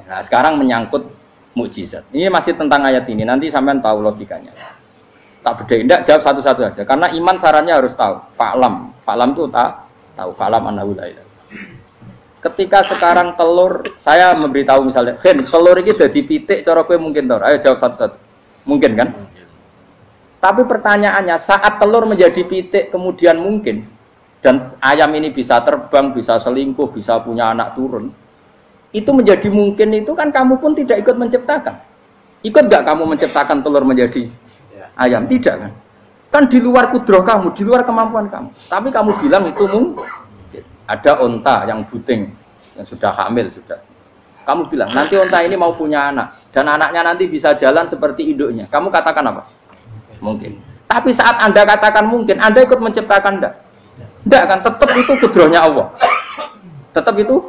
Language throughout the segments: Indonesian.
Nah, sekarang menyangkut mukjizat. Ini masih tentang ayat ini. Nanti sampean tahu logikanya. Tak bedain, enggak jawab satu-satu aja. Karena iman syaratnya harus tahu. Fa'lam. Fa'lam itu tahu. Fa'lam annahu la ilaha. Ketika sekarang telur, saya memberitahu misalnya, "Hen, telur ini jadi pitik cara kowe mungkin to?" Ayo jawab satu-satu. Mungkin kan? Tapi pertanyaannya, saat telur menjadi pitik kemudian mungkin dan ayam ini bisa terbang, bisa selingkuh, bisa punya anak turun. Itu menjadi mungkin itu kan kamu pun tidak ikut menciptakan. Ikut gak kamu menciptakan telur menjadi ayam? Tidak kan? Kan di luar kudrah kamu, di luar kemampuan kamu. Tapi kamu bilang itu mungkin. Ada onta yang buting, yang sudah hamil sudah. Kamu bilang nanti onta ini mau punya anak dan anaknya nanti bisa jalan seperti induknya. Kamu katakan apa? Mungkin. Tapi saat Anda katakan mungkin, Anda ikut menciptakan enggak? Enggak kan? Tetap itu kudrahnya Allah. Tetap itu.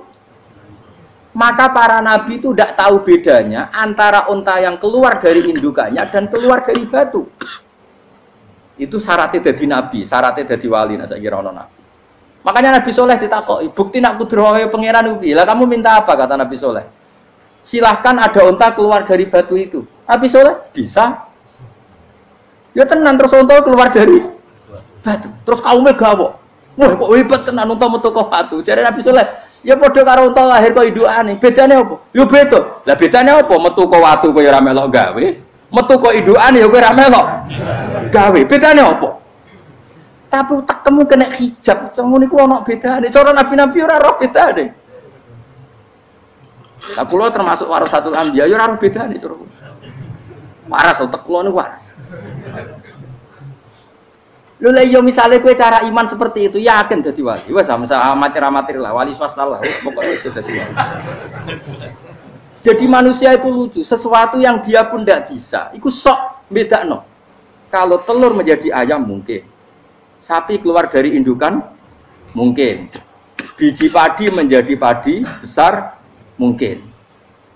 Maka para nabi itu tidak tahu bedanya antara onta yang keluar dari indukannya dan keluar dari batu. Itu syaratnya jadi nabi, syaratnya jadi wali. Nah, saya kira ono nabi. Makanya Nabi Soleh ditakoki, bukti nak kudrahe pangeran ubi. Lah kamu minta apa kata Nabi Soleh? Silahkan ada onta keluar dari batu itu. Nabi Soleh bisa. Ya tenan terus onta keluar dari batu. Terus kaumnya gawok. Wah kok hebat tenan onta metu kok batu. Jare Nabi Soleh, ya padha karo onta lahir kok indukane. Bedane apa? Ya beda. Lah bedane apa? Metu kok watu kok ya ora melok gawe. Metu kok indukane ya kowe ora melok gawe. Bedane apa? Tapi tak temu kena hijab, ngono niku ana bedane. Cara nabi-nabi ora roh bedane. Lah kula termasuk warasatul anbiya ya ora roh bedane cara. Waras utek kula niku waras. Lha iya misale kowe cara iman seperti itu yakin dadi wali. Wes amatir-amatir lah, wali swasta lah, pokoknya wis dadi wali. Jadi manusia itu lucu, sesuatu yang dia pun tidak bisa, iku sok bedakno. Kalau telur menjadi ayam mungkin. Sapi keluar dari indukan mungkin, biji padi menjadi padi besar mungkin,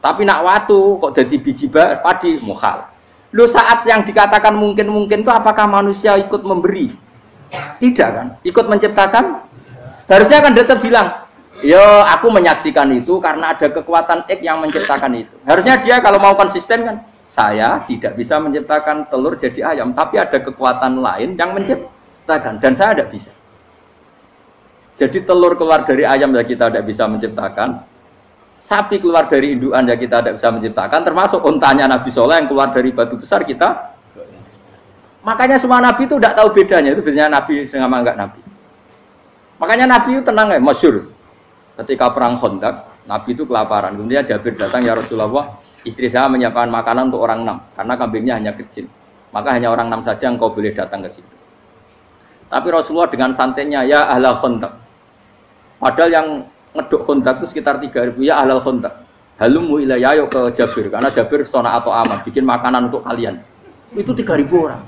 tapi nak watu kok jadi biji padi mukhal. Lo saat yang dikatakan mungkin itu apakah manusia ikut memberi? Tidak kan? Ikut menciptakan? Harusnya kan tetap bilang, yo aku menyaksikan itu karena ada kekuatan X yang menciptakan itu. Harusnya dia kalau mau konsisten kan, saya tidak bisa menciptakan telur jadi ayam, tapi ada kekuatan lain yang menciptakan. Dan saya tidak bisa. Jadi telur keluar dari ayam ya kita tidak bisa menciptakan. Sapi keluar dari indukan ya kita tidak bisa menciptakan. Termasuk untanya Nabi Soleh yang keluar dari batu besar kita. Makanya semua Nabi itu tidak tahu bedanya. Itu bedanya Nabi sama enggak Nabi. Makanya Nabi itu tenang ya, masyhur. Ketika perang Khandaq, Nabi itu kelaparan. Kemudian Jabir datang, ya Rasulullah, istri saya menyiapkan makanan untuk orang 6. Karena kambingnya hanya kecil. Maka hanya orang 6 saja yang kau boleh datang ke situ. Tapi Rasulullah dengan santainya, ya ahlal Khandaq. Padahal yang ngeduk Khandaq itu sekitar 3.000, ya ahlal Khandaq. Halumu ilayya, yuk ke Jabir. Karena Jabir sona atau aman, bikin makanan untuk kalian. Itu 3.000 orang.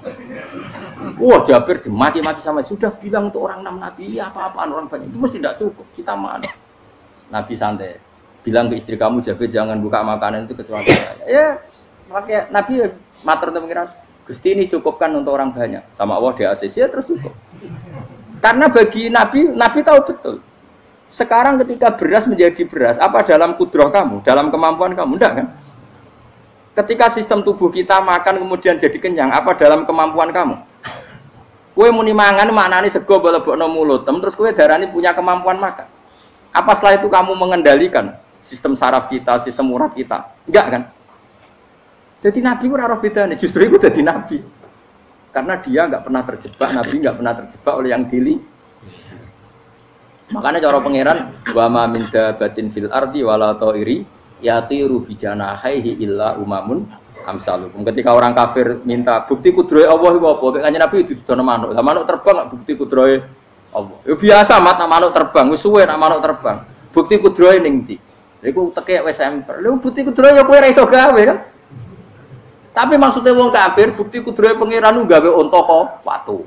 Wah Jabir dimaki-maki sama, sudah bilang untuk orang 6 Nabi, ya apa-apaan orang banyak. Itu mesti tidak cukup, kita mana. Nabi santai. Bilang ke istri kamu, Jabir jangan buka makanan itu kecuali saya. Ya, makanya Nabi matur untuk pengiran. Gusti ini cukupkan untuk orang banyak. Sama Allah di ACC ya terus cukup. Karena bagi Nabi, Nabi tahu betul. Sekarang ketika beras menjadi beras, apa dalam kudrah kamu, dalam kemampuan kamu? Enggak kan? Ketika sistem tubuh kita makan kemudian jadi kenyang, apa dalam kemampuan kamu? Kue muni mangan maknane sego bolebokno mulut, terus kue darani punya kemampuan makan. Apa setelah itu kamu mengendalikan sistem saraf kita, sistem urat kita? Enggak kan? Jadi Nabi ora roh bedane, justru itu jadi Nabi. Karena dia enggak pernah terjebak, Nabi enggak pernah terjebak oleh yang dili. Makanya cara pangeran wa ma min dabatin fil ardi wala ta'iri yatiru bi janahihi illa umamun amsalukum. Ketika orang kafir minta bukti kudrahe Allah iku apa? Kanjeng Nabi didono manuk. Lah manuk terbang bukti kudrahe Allah. Ya biasa mat manuk terbang, wis suwe nak manuk terbang. Bukti kudrahe ning ndi? Iku tekek wis emper. Lha bukti kudrahe ya kowe ora iso gawe kan? Tapi maksudnya wong kafir bukti kudrahe pangeran ku gawe unta kok watu.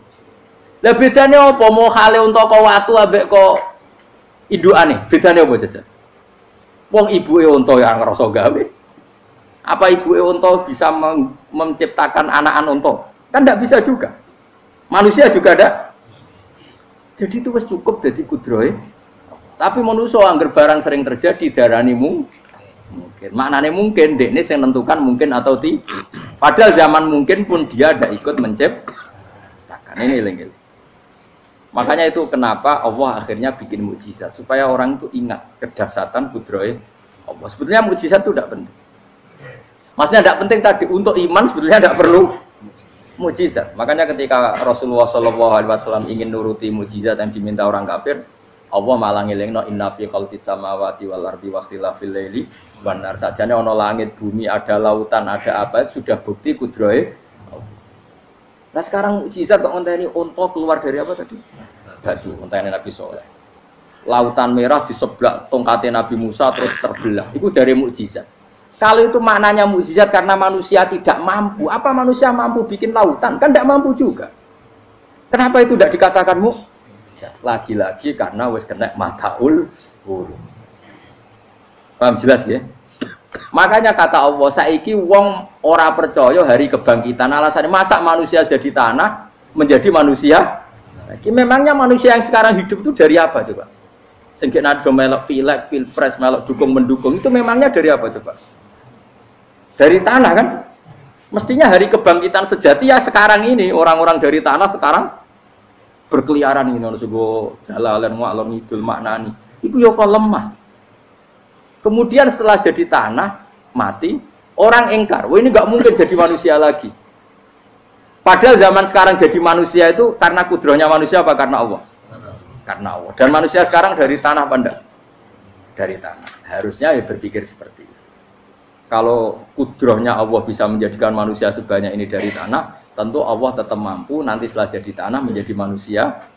Lah bedane apa mau hale unta kok watu ambek kok indukane? Bedane apa jajan? Wong ibuke unta ya ngrasa gawe. Apa ibuke unta bisa menciptakan anakan unta? Kan tidak bisa juga. Manusia juga ada. Jadi itu wis cukup dadi kudrahe. Tapi manusa angger barang sering terjadi darani Mungkin. Maknanya mungkin, dek ini yang menentukan mungkin atau tidak. Padahal zaman mungkin pun dia ada ikut menciptakan. Ini lagi. Makanya itu kenapa Allah akhirnya bikin mukjizat supaya orang itu ingat kedahsyatan kudrohe Allah. Sebetulnya mukjizat itu tidak penting. Maksudnya tidak penting tadi untuk iman sebetulnya tidak perlu mukjizat. Makanya ketika Rasulullah SAW ingin nuruti mukjizat yang diminta orang kafir, Allah malah ngelingno inna fi khalqis samawati wal ardi wakhtilafil laili wan nar. Sajane ana langit, bumi, ada lautan, ada apa sudah bukti kudrohe. Nah sekarang mukjizat kok ngenteni unta keluar dari apa tadi? Batu, ngenteni Nabi Soleh. Lautan merah di sebelah tongkatnya Nabi Musa terus terbelah. Itu dari mukjizat. Kalau itu maknanya mukjizat karena manusia tidak mampu, apa manusia mampu bikin lautan? Kan tidak mampu juga. Kenapa itu tidak dikatakan mukjizat? Lagi-lagi karena wis kena mataul huruf. Paham jelas ya? Makanya kata Allah, saiki wong ora percaya hari kebangkitan. Alasannya masa manusia jadi tanah menjadi manusia? Memangnya manusia yang sekarang hidup itu dari apa coba? Sengkit nado melok pilek, pilpres, melok dukung mendukung itu memangnya dari apa coba? Dari tanah kan? Mestinya hari kebangkitan sejati ya sekarang ini orang-orang dari tanah sekarang berkeliaran ini harus go jalalan ngalor ngidul maknani. Itu yo kok lemah. Kemudian setelah jadi tanah mati orang engkar, wah ini nggak mungkin jadi manusia lagi. Padahal zaman sekarang jadi manusia itu karena kudrohnya manusia apa karena Allah? Karena Allah. Dan manusia sekarang dari tanah apa enggak? Dari tanah. Harusnya ya berpikir seperti itu. Kalau kudrohnya Allah bisa menjadikan manusia sebanyak ini dari tanah, tentu Allah tetap mampu nanti setelah jadi tanah menjadi manusia.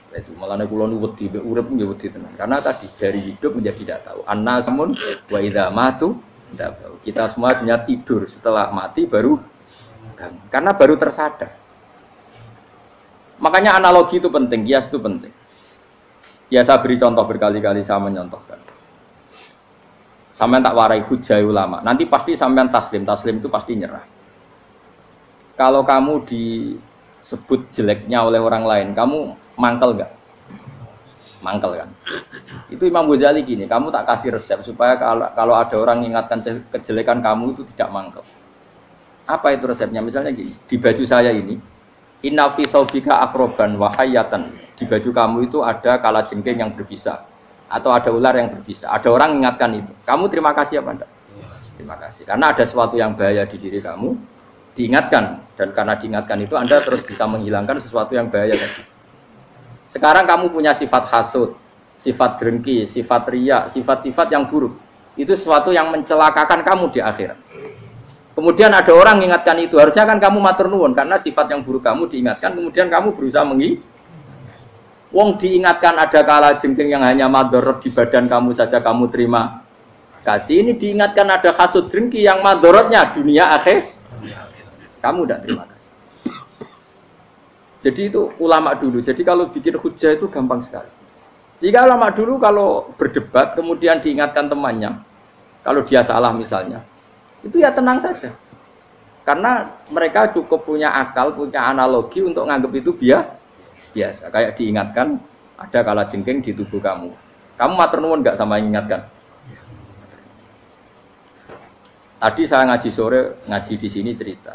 Itu malah kula nu wedi urip nggih wedi tenan. Karena tadi dari hidup menjadi tidak tahu. Annasun wa idza matu tidak tahu. Kita semua punya tidur setelah mati baru karena baru tersadar. Makanya analogi itu penting, kias itu penting. Ya saya beri contoh berkali-kali saya menyontohkan. Sampean tak warai hujah ulama. Nanti pasti sampean taslim itu pasti nyerah. Kalau kamu disebut jeleknya oleh orang lain, kamu mangkel nggak? Mangkel kan? Itu Imam Ghazali gini, kamu tak kasih resep supaya kalau ada orang mengingatkan kejelekan kamu itu tidak mangkel. Apa itu resepnya? Misalnya gini, di baju saya ini, inna fi thawbika akroban wa hayatan. Di baju kamu itu ada kalajengking yang berbisa atau ada ular yang berbisa. Ada orang mengingatkan itu. Kamu terima kasih apa enggak? Terima kasih. Karena ada sesuatu yang bahaya di diri kamu, diingatkan, dan karena diingatkan itu Anda terus bisa menghilangkan sesuatu yang bahaya tadi. Sekarang kamu punya sifat hasud, sifat dengki, sifat riya, sifat-sifat yang buruk. Itu sesuatu yang mencelakakan kamu di akhirat. Kemudian ada orang mengingatkan itu, harusnya kan kamu matur nuwun karena sifat yang buruk kamu diingatkan, kemudian kamu berusaha Wong diingatkan ada kalajengking yang hanya madorot di badan kamu saja kamu terima kasih. Ini diingatkan ada hasud dengki yang madorotnya dunia akhir, kamu tidak terima kasih. Jadi itu ulama dulu. Jadi kalau bikin hujah itu gampang sekali. Sehingga ulama dulu kalau berdebat kemudian diingatkan temannya, kalau dia salah misalnya, itu ya tenang saja. Karena mereka cukup punya akal, punya analogi untuk nganggap itu biasa. Kayak diingatkan ada kalajengking di tubuh kamu. Kamu matur nuwun enggak sama ingatkan? Tadi saya ngaji sore, ngaji di sini cerita.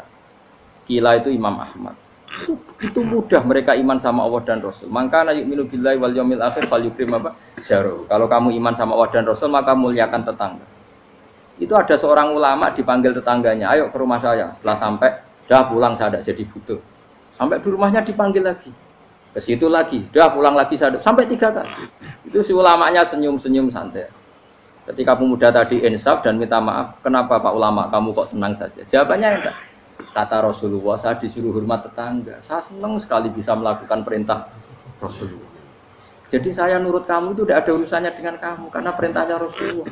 Kila itu Imam Ahmad. Itu begitu mudah mereka iman sama Allah dan Rasul. Maka yu'minu billahi wal yaumil akhir falyukrim apa? Jaru. Kalau kamu iman sama Allah dan Rasul maka muliakan tetangga. Itu ada seorang ulama dipanggil tetangganya, ayo ke rumah saya. Setelah sampai, dah pulang saya tidak jadi butuh. Sampai di rumahnya dipanggil lagi. Ke situ lagi, dah pulang lagi saya sampai 3 kali. Itu si ulamanya senyum-senyum santai. Ketika pemuda tadi insaf dan minta maaf, kenapa Pak Ulama kamu kok tenang saja? Jawabannya enggak. Kata Rasulullah, saya disuruh hormat tetangga. Saya senang sekali bisa melakukan perintah Rasulullah. Jadi saya nurut kamu itu tidak ada urusannya dengan kamu karena perintahnya Rasulullah.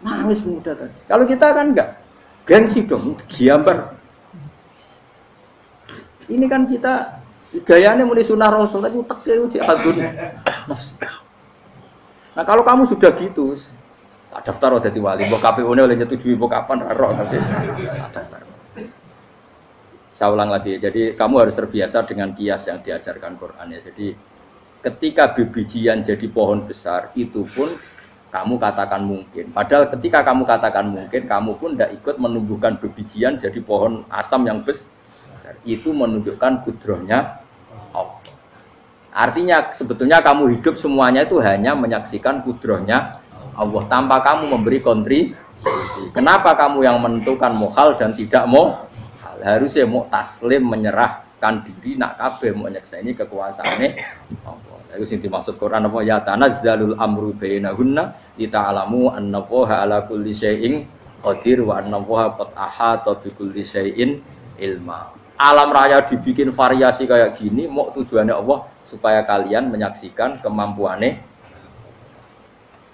Nangis pemuda tadi. Kalau kita kan enggak, gengsi dong, giambar. Ini kan kita gayanya muni sunnah Rasul tapi uteknya uji hadun nafsu. Nah kalau kamu sudah gitu, tak daftar udah wali, mbok KPU-nya oleh nyetujui mbok kapan roh tapi daftar. Saya ulang lagi, jadi kamu harus terbiasa dengan kias yang diajarkan Quran ya. Jadi ketika bibijian jadi pohon besar, itu pun kamu katakan mungkin. Padahal ketika kamu katakan mungkin, kamu pun tidak ikut menumbuhkan bebijian jadi pohon asam yang besar. Itu menunjukkan kudrohnya Allah. Artinya sebetulnya kamu hidup semuanya itu hanya menyaksikan kudrohnya Allah tanpa kamu memberi kontribusi. Kenapa kamu yang menentukan mohal dan tidak mau? Harusnya mau taslim, menyerahkan diri, nak kabeh mau nyekseni kekuasaane Allah. Itu sing dimaksud Quran apa ya tanazzalul amru bainahunna lita'lamu annallaha ala kulli syai'in qadir wa annallaha qad ahata bi kulli syai'in ilma. Alam raya dibikin variasi kayak gini mau tujuannya Allah supaya kalian menyaksikan kemampuannya.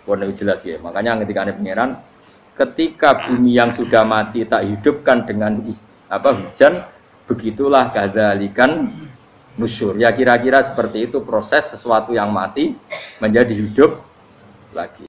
Warna jelas ya. Makanya ketika ada pangeran, ketika bumi yang sudah mati tak hidupkan dengan hujan, begitulah kadzalikan nusyur. Ya kira-kira seperti itu proses sesuatu yang mati menjadi hidup lagi.